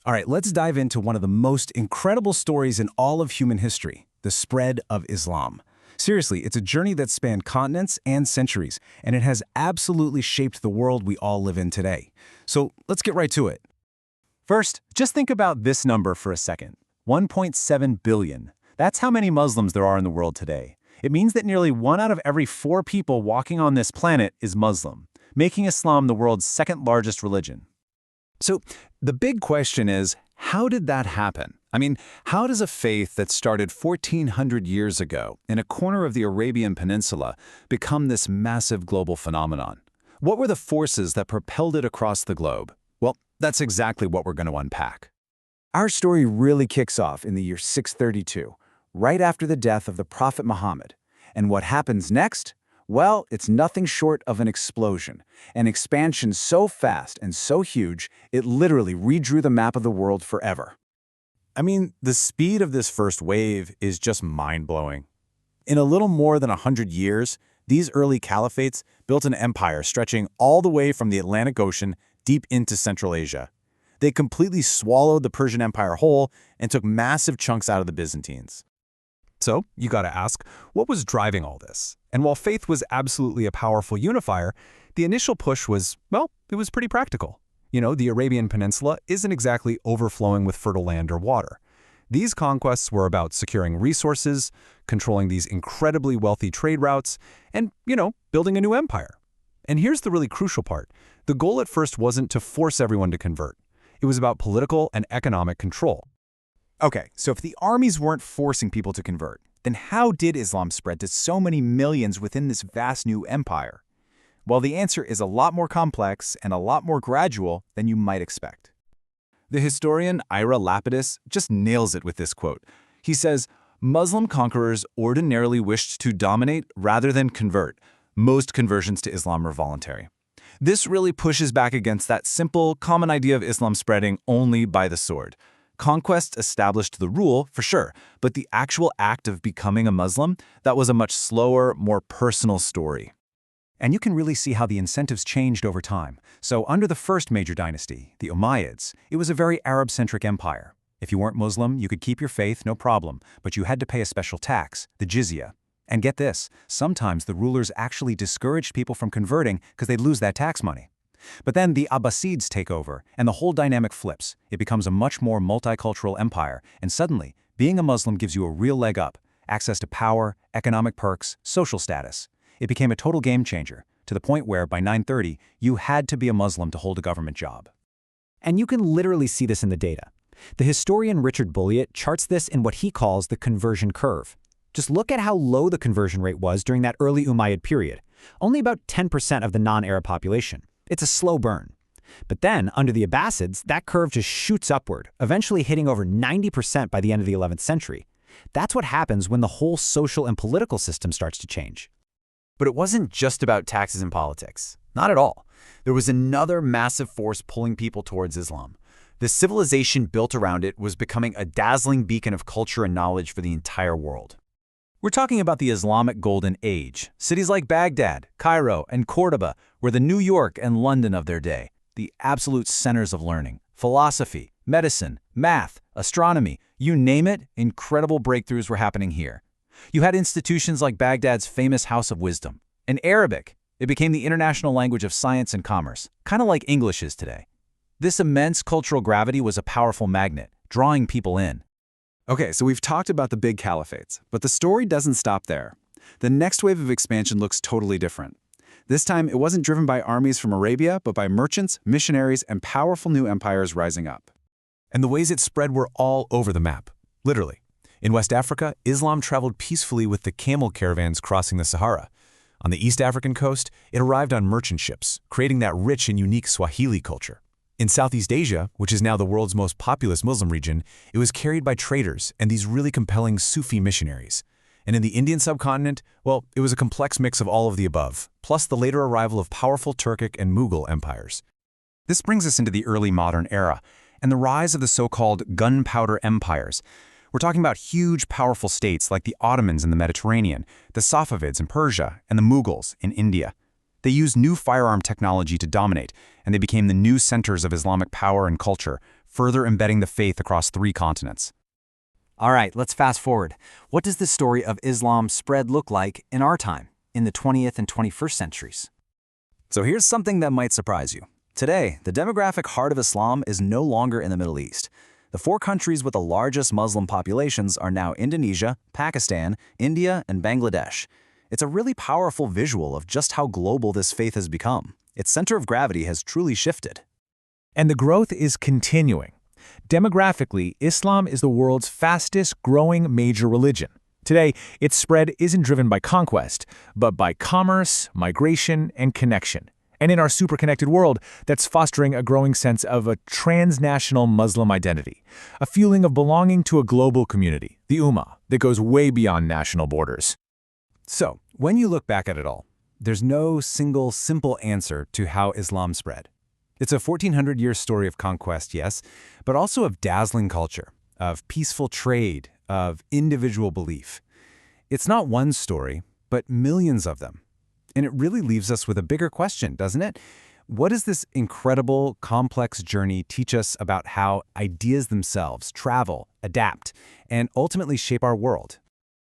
All right, let's dive into one of the most incredible stories in all of human history, the spread of Islam. Seriously, it's a journey that spanned continents and centuries, and it has absolutely shaped the world we all live in today. So let's get right to it. First, just think about this number for a second. 1.7 billion. That's how many Muslims there are in the world today. It means that nearly 1 out of every 4 people walking on this planet is Muslim, making Islam the world's second largest religion. So the big question is, how did that happen? I mean, how does a faith that started 1,400 years ago in a corner of the Arabian Peninsula become this massive global phenomenon? What were the forces that propelled it across the globe? Well, that's exactly what we're going to unpack. Our story really kicks off in the year 632, right after the death of the Prophet Muhammad. And what happens next? Well, it's nothing short of an explosion, an expansion so fast and so huge, it literally redrew the map of the world forever. I mean, the speed of this first wave is just mind-blowing. In a little more than 100 years, these early caliphates built an empire stretching all the way from the Atlantic Ocean deep into Central Asia. They completely swallowed the Persian Empire whole and took massive chunks out of the Byzantines. So, you gotta ask, what was driving all this? And while faith was absolutely a powerful unifier, the initial push was, well, it was pretty practical. You know, the Arabian Peninsula isn't exactly overflowing with fertile land or water. These conquests were about securing resources, controlling these incredibly wealthy trade routes, and, building a new empire. And here's the really crucial part. The goal at first wasn't to force everyone to convert. It was about political and economic control. Okay, so if the armies weren't forcing people to convert, then how did Islam spread to so many millions within this vast new empire? Well, the answer is a lot more complex and a lot more gradual than you might expect. The historian Ira Lapidus just nails it with this quote. He says, "Muslim conquerors ordinarily wished to dominate rather than convert. Most conversions to Islam are voluntary." This really pushes back against that simple, common idea of Islam spreading only by the sword. Conquest established the rule, for sure, but the actual act of becoming a Muslim, that was a much slower, more personal story. And you can really see how the incentives changed over time. So under the first major dynasty, the Umayyads, it was a very Arab-centric empire. If you weren't Muslim, you could keep your faith, no problem, but you had to pay a special tax, the jizya. And get this, sometimes the rulers actually discouraged people from converting because they'd lose that tax money. But then the Abbasids take over, and the whole dynamic flips. It becomes a much more multicultural empire, and suddenly, being a Muslim gives you a real leg up, access to power, economic perks, social status. It became a total game changer, to the point where, by 930, you had to be a Muslim to hold a government job. And you can literally see this in the data. The historian Richard Bulliet charts this in what he calls the conversion curve. Just look at how low the conversion rate was during that early Umayyad period, only about 10% of the non-Arab population. It's a slow burn. But then, under the Abbasids, that curve just shoots upward, eventually hitting over 90% by the end of the 11th century. That's what happens when the whole social and political system starts to change. But it wasn't just about taxes and politics. Not at all. There was another massive force pulling people towards Islam. The civilization built around it was becoming a dazzling beacon of culture and knowledge for the entire world. We're talking about the Islamic Golden Age. Cities like Baghdad, Cairo, and Cordoba were the New York and London of their day, the absolute centers of learning. Philosophy, medicine, math, astronomy, you name it, incredible breakthroughs were happening here. You had institutions like Baghdad's famous House of Wisdom. In Arabic, it became the international language of science and commerce, kind of like English is today. This immense cultural gravity was a powerful magnet, drawing people in. Okay, so we've talked about the big caliphates, but the story doesn't stop there. The next wave of expansion looks totally different. This time, it wasn't driven by armies from Arabia, but by merchants, missionaries, and powerful new empires rising up. And the ways it spread were all over the map, literally. In West Africa, Islam traveled peacefully with the camel caravans crossing the Sahara. On the East African coast, it arrived on merchant ships, creating that rich and unique Swahili culture. In Southeast Asia, which is now the world's most populous Muslim region, it was carried by traders and these really compelling Sufi missionaries. And in the Indian subcontinent, well, it was a complex mix of all of the above, plus the later arrival of powerful Turkic and Mughal empires. This brings us into the early modern era, and the rise of the so-called gunpowder empires. We're talking about huge, powerful states like the Ottomans in the Mediterranean, the Safavids in Persia, and the Mughals in India. They used new firearm technology to dominate, and they became the new centers of Islamic power and culture, further embedding the faith across 3 continents. All right, let's fast forward. What does the story of Islam's spread look like in our time, in the 20th and 21st centuries? So here's something that might surprise you. Today, the demographic heart of Islam is no longer in the Middle East. The 4 countries with the largest Muslim populations are now Indonesia, Pakistan, India, and Bangladesh. It's a really powerful visual of just how global this faith has become. Its center of gravity has truly shifted. And the growth is continuing. Demographically, Islam is the world's fastest-growing major religion. Today, its spread isn't driven by conquest, but by commerce, migration, and connection. And in our super-connected world, that's fostering a growing sense of a transnational Muslim identity, a feeling of belonging to a global community, the Ummah, that goes way beyond national borders. So, when you look back at it all, there's no single simple answer to how Islam spread. It's a 1,400-year story of conquest, yes, but also of dazzling culture, of peaceful trade, of individual belief. It's not one story, but millions of them. And it really leaves us with a bigger question, doesn't it? What does this incredible, complex journey teach us about how ideas themselves travel, adapt, and ultimately shape our world?